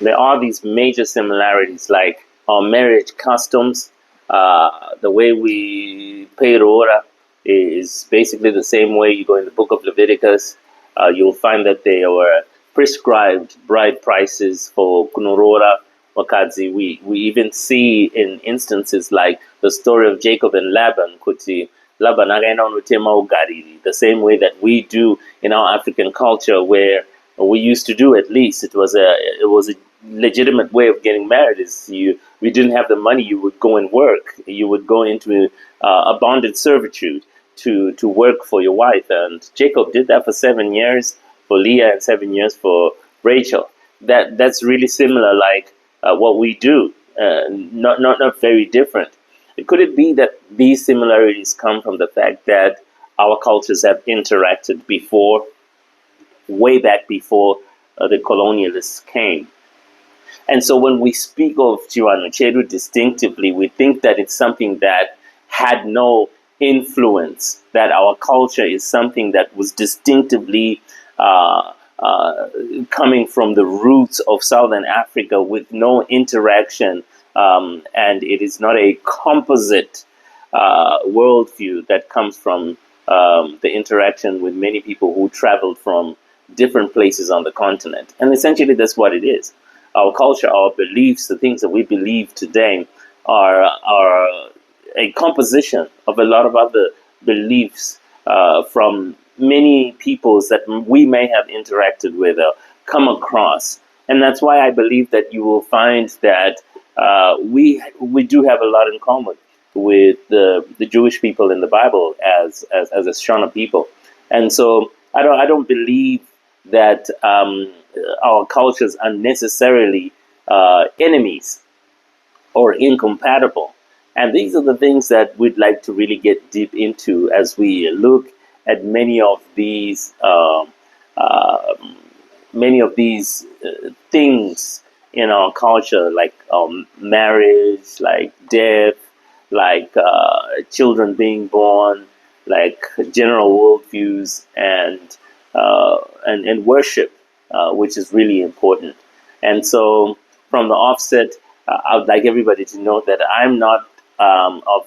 There are these major similarities, like our marriage customs, the way we pay rora is basically the same way you go in the book of Leviticus. You'll find that there were prescribed bride prices for kunurora wakazi. We even see in instances like the story of Jacob and Laban, kuti Laban agaenda unotema ugariri, the same way that we do in our African culture, where we used to do, at least it was a legitimate way of getting married. Is we didn't have the money, you would go and work, you would go into a bonded servitude to work for your wife. And Jacob did that for 7 years for Leah and 7 years for Rachel. That's really similar, like what we do, not very different. Could it be that these similarities come from the fact that our cultures have interacted before, way back before the colonialists came? And so when we speak of Chiwano Chedu distinctively, we think that it's something that had no influence, that our culture is something that was distinctively coming from the roots of Southern Africa with no interaction, and it is not a composite worldview that comes from the interaction with many people who traveled from different places on the continent. And essentially that's what it is. Our culture, our beliefs, the things that we believe today are a composition of a lot of other beliefs from many peoples that we may have interacted with or come across. And that's why I believe that you will find that we do have a lot in common with the Jewish people in the Bible as a Shona people. And so I don't believe that our cultures are necessarily enemies or incompatible. And these are the things that we'd like to really get deep into as we look at many of these things in our culture, like marriage, like death, like children being born, like general worldviews, and worship, which is really important. And so from the offset, I would like everybody to know that I'm not of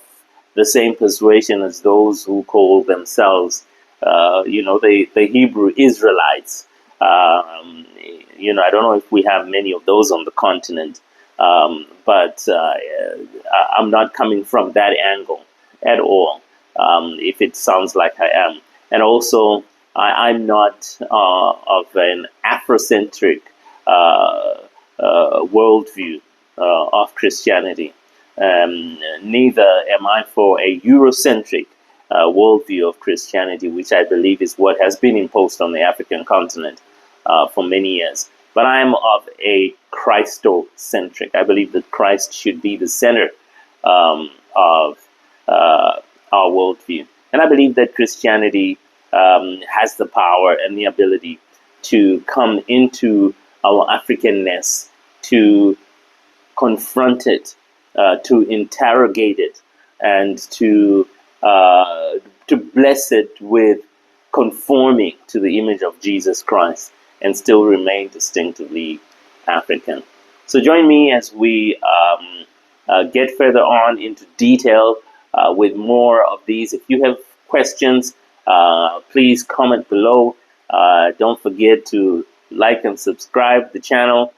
the same persuasion as those who call themselves, the Hebrew Israelites. I don't know if we have many of those on the continent, but I'm not coming from that angle at all, if it sounds like I am. And also, I'm not of an Afrocentric worldview of Christianity. Neither am I for a Eurocentric worldview of Christianity, which I believe is what has been imposed on the African continent for many years. But I am of a Christocentric. I believe that Christ should be the center of our worldview. And I believe that Christianity has the power and the ability to come into our Africanness, to confront it, to interrogate it, and to bless it with conforming to the image of Jesus Christ and still remain distinctively African. So join me as we get further on into detail with more of these. If you have questions, please comment below. Don't forget to like and subscribe the channel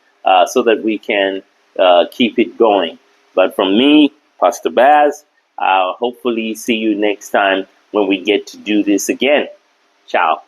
so that we can keep it going. But from me, Pastor Baz, I'll hopefully see you next time when we get to do this again. Ciao.